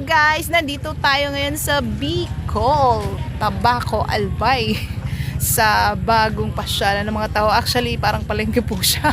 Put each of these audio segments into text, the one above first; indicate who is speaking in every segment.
Speaker 1: guys, nandito tayo ngayon sa Bicol, Tabaco, Albay. Sa bagong pasyalan ng mga tao. Actually, parang palengke po siya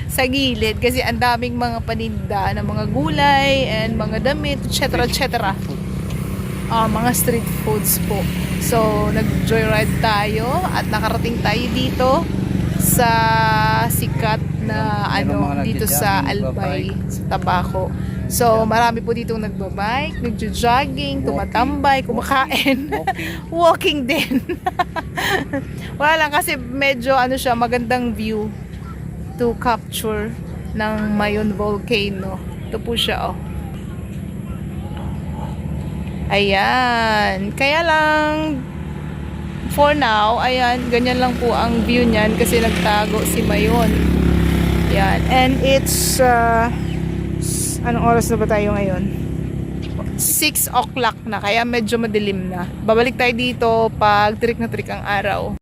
Speaker 1: sa gilid kasi ang daming mga paninda ng mga gulay and mga damit, etc. etc. Mga street foods po. So, nag-joyride tayo at nakarating tayo dito sa sikat na dito sa Albay, sa Tabaco. So, marami po dito nagbabike, nagjo-jogging, tumatambay, kumakain, walking din. Wala lang kasi medyo siya, magandang view to capture ng Mayon Volcano. Ito po siya, oh. Ayan. Kaya lang, for now, ayan, ganyan lang po ang view niyan kasi nagtago si Mayon. Ayan. And it's, anong oras na ba tayo ngayon? 6 o'clock na, kaya medyo madilim na. Babalik tayo dito pag trik na trik ang araw.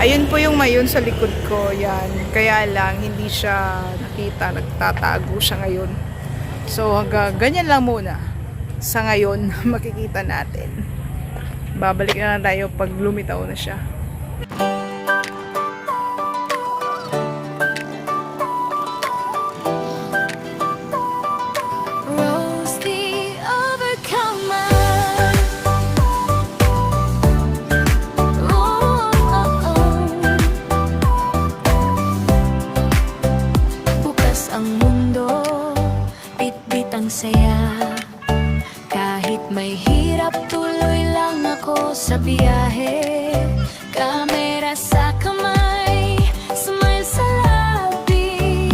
Speaker 1: Ayun po yung Mayon sa likod ko, yan. Kaya lang, hindi siya nakita, nagtatago siya ngayon. So, hanggang ganyan lang muna. Sa ngayon, makikita natin. Babalik na lang tayo pag lumitaw na siya.
Speaker 2: Saya kahit may hirap, tuloy lang ako sa biyahe. Kamera sa kamay, smile sa labi.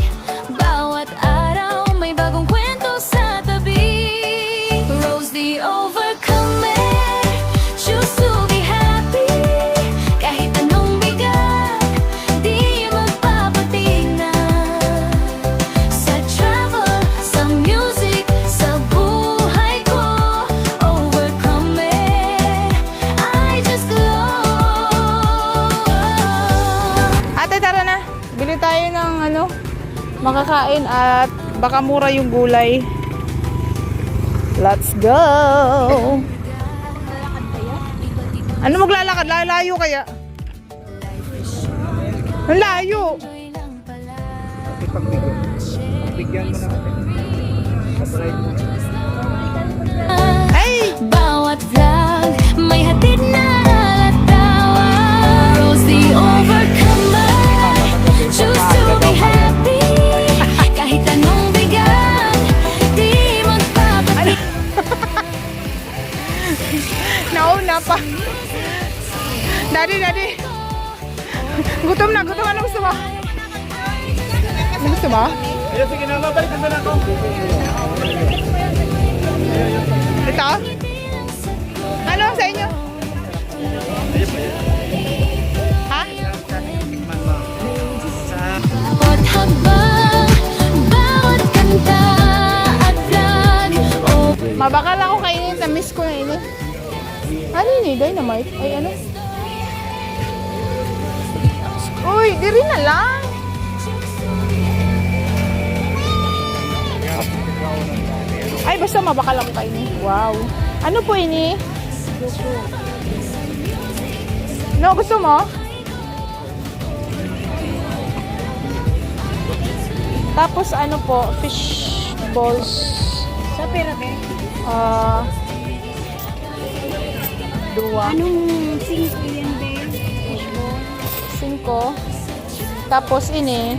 Speaker 2: Bawat araw may bagong kwento sa tabi. Rose the overcomer, choose to be happy. Kahit anong bigat, di magpapatina. Sa travel, sa music, sa buhay ko, overcomer, I just glow.
Speaker 1: Ate, tara na. Bili tayo ng makakain at baka mura yung gulay. Let's go! Ano maglalakad? Layo kaya? Ang layo!
Speaker 3: Pagbigyan mo na kami. Sa-drive mo.
Speaker 1: Ay!
Speaker 2: Bawat vlog may hatid na latawa. Rose the overcomer, choose to be happy. Kahit anong bigat, di magpapatik.
Speaker 1: Nauna pa. Daddy. Gutom na. Ano gusto mo? Ano gusto mo?
Speaker 3: Ayun, sige na, mabalik na ako.
Speaker 1: Ito? Ano sa inyo? Ha?
Speaker 2: Bawat habang, bawat kanta at vlog, oh,
Speaker 1: Mabakal ako kainin. Na-miss ko na ini. Ano yun? Dynamite? Ay, ano? Uy, diri na lang. Ay, basta mabakal ako kainin. Wow. Ano po ini? No, gusto mo? Tapos ano po, fish balls.
Speaker 4: Sa pera be?
Speaker 1: Dua.
Speaker 4: Anong 5 yan be? Fishball.
Speaker 1: 5. Tapos ini.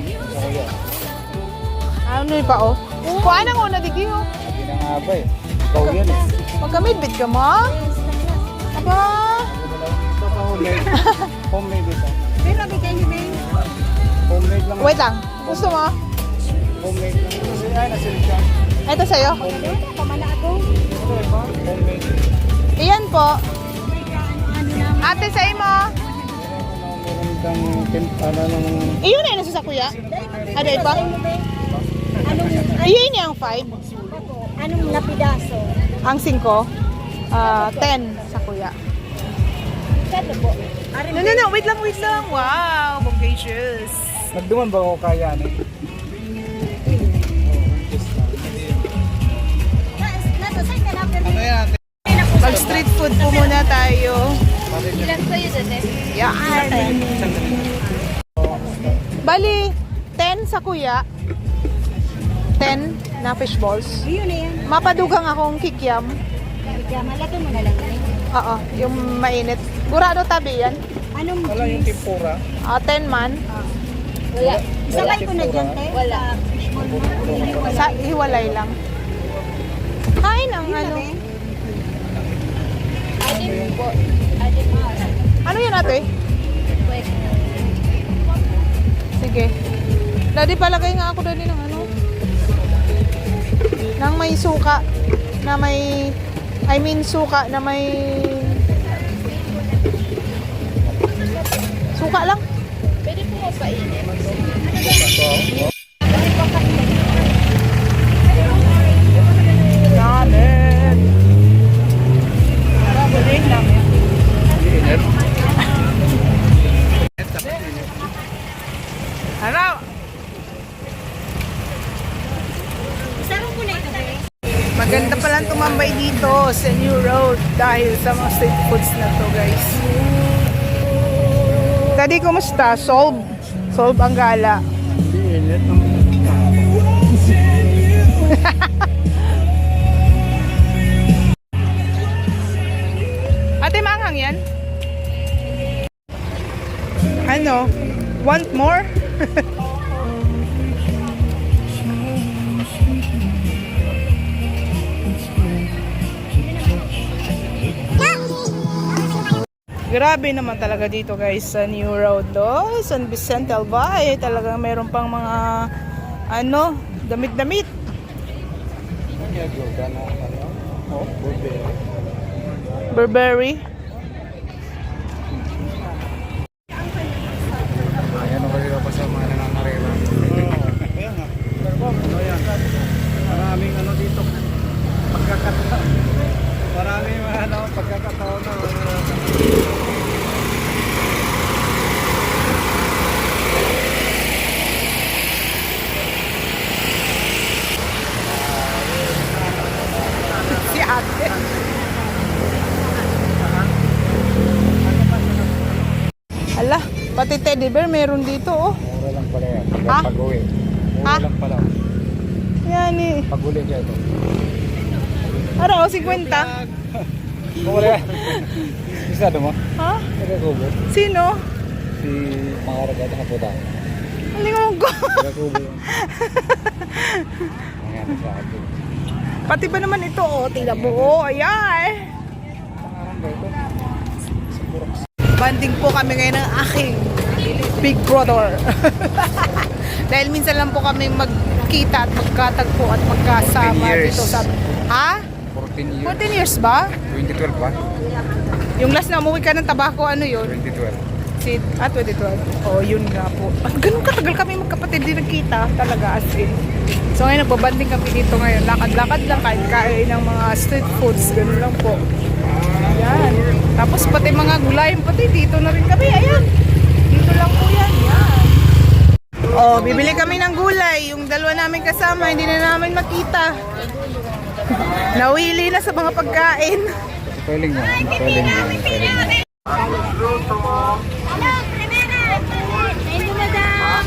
Speaker 1: Ano yun pa oh? Kuha nang una digi oh.
Speaker 3: Hindi na nga ba eh. Ikaw yan eh.
Speaker 1: Magkamidbit ka mo? Aba.
Speaker 3: Ito pa homemade. Homemade ito.
Speaker 4: Pero be kayo be?
Speaker 3: Homemade lang.
Speaker 1: Wait lang. Gusto mo?
Speaker 3: Homemade lang. Kasi ay, nasilip siya.
Speaker 1: Ito sa'yo.
Speaker 4: Pamana ako.
Speaker 3: Ito eh pa. Homemade.
Speaker 1: Iyan po.
Speaker 4: Ano naman?
Speaker 1: Ate sa imo.
Speaker 3: Meron kang nung...
Speaker 1: Iyon na yun sa kuya. Ano pa?
Speaker 4: Anong
Speaker 1: Iyon niya ang 5.
Speaker 4: anong napidaso?
Speaker 1: Ang 5. 10 sa kuya.
Speaker 4: Kano po?
Speaker 1: No. Wait lang. Wow. Bogacious.
Speaker 3: Nagduman ba ako kaya eh?
Speaker 4: Nato, saan ka na?
Speaker 3: Ano yan?
Speaker 1: Bali, 10 sa kuya. 10 na fish balls.
Speaker 4: Ayun na yan.
Speaker 1: Mapadugang akong kikiam.
Speaker 4: Kaya malagay mo na lang yan.
Speaker 1: Oo, yung mainit. Gurado tabi yan.
Speaker 4: Anong
Speaker 3: Wala yung
Speaker 4: cheese?
Speaker 3: tempura.
Speaker 1: 10 man.
Speaker 4: Wala. Isabay ko na dyan, te. Wala. Fishball mo.
Speaker 1: Sa hiwalay lang. Kain ang ano. Ano yun ate? Sige. Daddy, palagay nga ako daddy ng ano. Nang may suka. Na may... I mean suka na may... Suka lang. Pwede po mo painit. Namin. Balik namin.
Speaker 3: Init.
Speaker 1: Ano?
Speaker 4: Sarong ko na ito, te.
Speaker 1: Maganda palang tumambay dito sa New Road dahil sa mga street foods na to guys. Daddy, kumusta? Solve? Solve ang gala.
Speaker 3: Init.
Speaker 1: Ate, maanghang yan? Ano? Want more? Grabe naman talaga dito guys sa New Road do. San Vicente Albay. Talagang meron pang mga ano, damit-damit.
Speaker 3: Oh, burger.
Speaker 1: Burberry.
Speaker 3: Ayan o kayo pa sa mga nangangarera. Ayan nga. Ano yan? Maraming ano dito. Pagkakataon. Maraming ano, pagkakataon na.
Speaker 1: Si ate. Ala, pati teddy bear meron dito oh.
Speaker 3: Mura lang pala yan.
Speaker 1: Ha?
Speaker 3: Pag-uwi. Mura
Speaker 1: Ha?
Speaker 3: lang pala.
Speaker 1: Yan eh.
Speaker 3: Pag-uli siya ito.
Speaker 1: Ano, 50?
Speaker 3: Mura yan. Isa mo?
Speaker 1: Ha?
Speaker 3: Nagkakubo.
Speaker 1: Sino?
Speaker 3: Si Mangaragata na puta.
Speaker 1: Alingon ko.
Speaker 3: Nagkakubo yun. Ayan sa akin.
Speaker 1: Pati ba naman ito oh, tingnan mo oh, ayan.
Speaker 3: Pangarang ba ito? Sa Purok.
Speaker 1: Banding po kami ngayon ng aking big brother. Dahil minsan lang po kami magkita at magkatagpo at magkasama
Speaker 3: 14 years.
Speaker 1: dito sa... Ha?
Speaker 3: 14 years.
Speaker 1: 14 years ba?
Speaker 3: 2012 ba?
Speaker 1: Yung last na umuwi ka ng tabako, ano yun?
Speaker 3: 2012.
Speaker 1: 2012. Oh, yun nga po. At ganun katagal kami magkapatid din nagkita. Talaga as in. So ngayon, nagbabanding kami dito ngayon. Lakad-lakad lang, kain-kain ng mga street foods. Ganun lang po. Ayan. Tapos pati mga gulay, pati dito na rin kami. Ayan. Dito lang po yan. Yan. Oh, bibili kami ng gulay. Yung dalawa namin kasama, hindi na namin makita. Nawili na sa mga pagkain.
Speaker 3: Spelling mo. Spelling mo. Spelling mo.
Speaker 4: Hello, primera. Thank you, madam.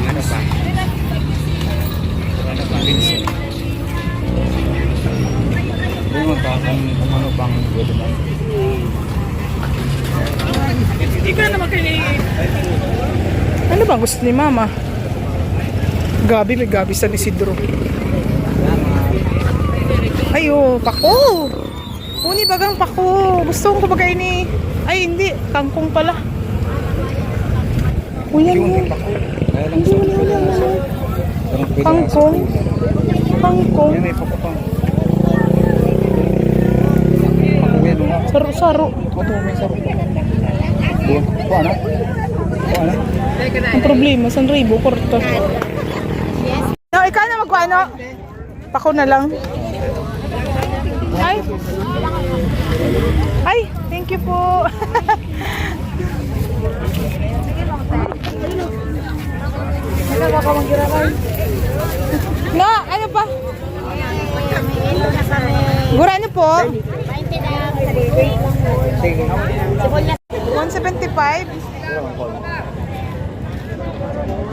Speaker 3: Ano pa? Ano pa? Vincent. Hindi mo pa kung ano pang pwede mo.
Speaker 1: Hindi ka naman Ano bang gusto ni Mama? Gabi, may gabi sa Isidro. Ay, oh, pako! Uni bagang pako. Gusto kong kumakain ni... Ay, hindi. Kangkong pala. Uyan mo.
Speaker 3: Kaya lang sa
Speaker 1: Kangkong. Kangkong.
Speaker 3: Yan may pakapang. Pakawin mo nga.
Speaker 1: Saro-saro.
Speaker 3: Ito, may sarap. Buwan. Kuha na. Kuha na.
Speaker 1: Ang problema, San Ribo, korto. No, ikaw na magkuha, no? Pako na lang. Ay! Ay! Thank you po! Na, ano pa? Gura niyo po? 175?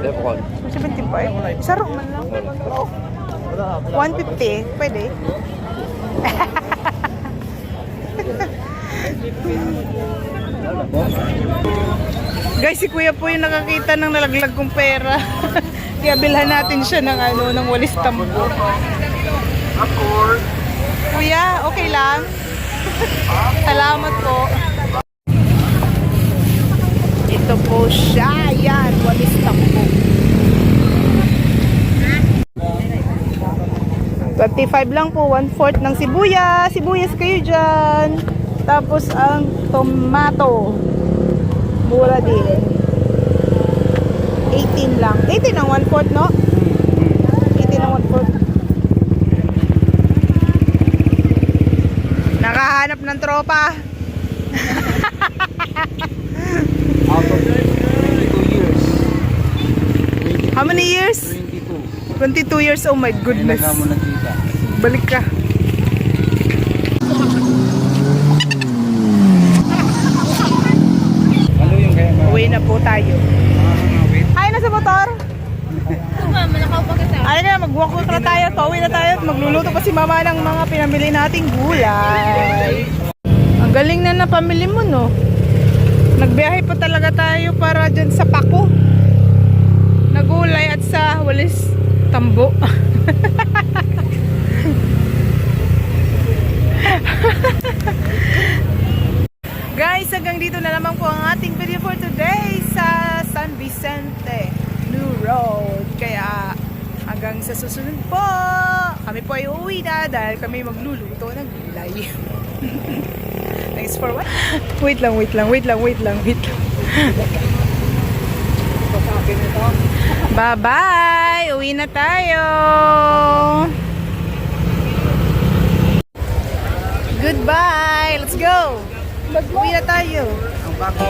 Speaker 1: 175? Isa ro man lang. 150? Pwede? Guys, si Kuya po yung nakakita ng nalaglag kong pera. Kaya bilhan natin siya ng ng walis tambo. Kuya, okay lang? Salamat po. Ito po siya. Yan, walis tambo. 25 lang po, 1/4 ng sibuyas. Sibuyas kayo dyan. Tapos ang tomato. Mura din. 18 lang. 18 ang 1/4, no? 18 ang 1/4. Nakahanap ng tropa.
Speaker 3: Out of 22 years.
Speaker 1: How many years?
Speaker 3: 22.
Speaker 1: 22 years. Oh my goodness.
Speaker 3: Kailan ka mo nakita?
Speaker 1: Balik ka.
Speaker 3: Ano yung kaya ba?
Speaker 1: Uwi na po tayo.
Speaker 3: Wait.
Speaker 1: Ay, nasa motor? Ay na, mag-walk na tayo. Pauwi na tayo at magluluto pa si mama ng mga pinamili nating gulay. Ang galing na napamili mo, no? Nagbiyahe pa talaga tayo para dyan sa Paco. Nagulay at sa walis tambo. Guys, hanggang dito na naman po ang ating video for today sa San Vicente New Road. Kaya hanggang sa susunod po, kami po ay uuwi na dahil kami magluluto ng gulay. Thanks for watching. Wait lang. Bye-bye! Uwi na tayo! Goodbye! Let's go! Uwi na tayo!
Speaker 3: Ang bago.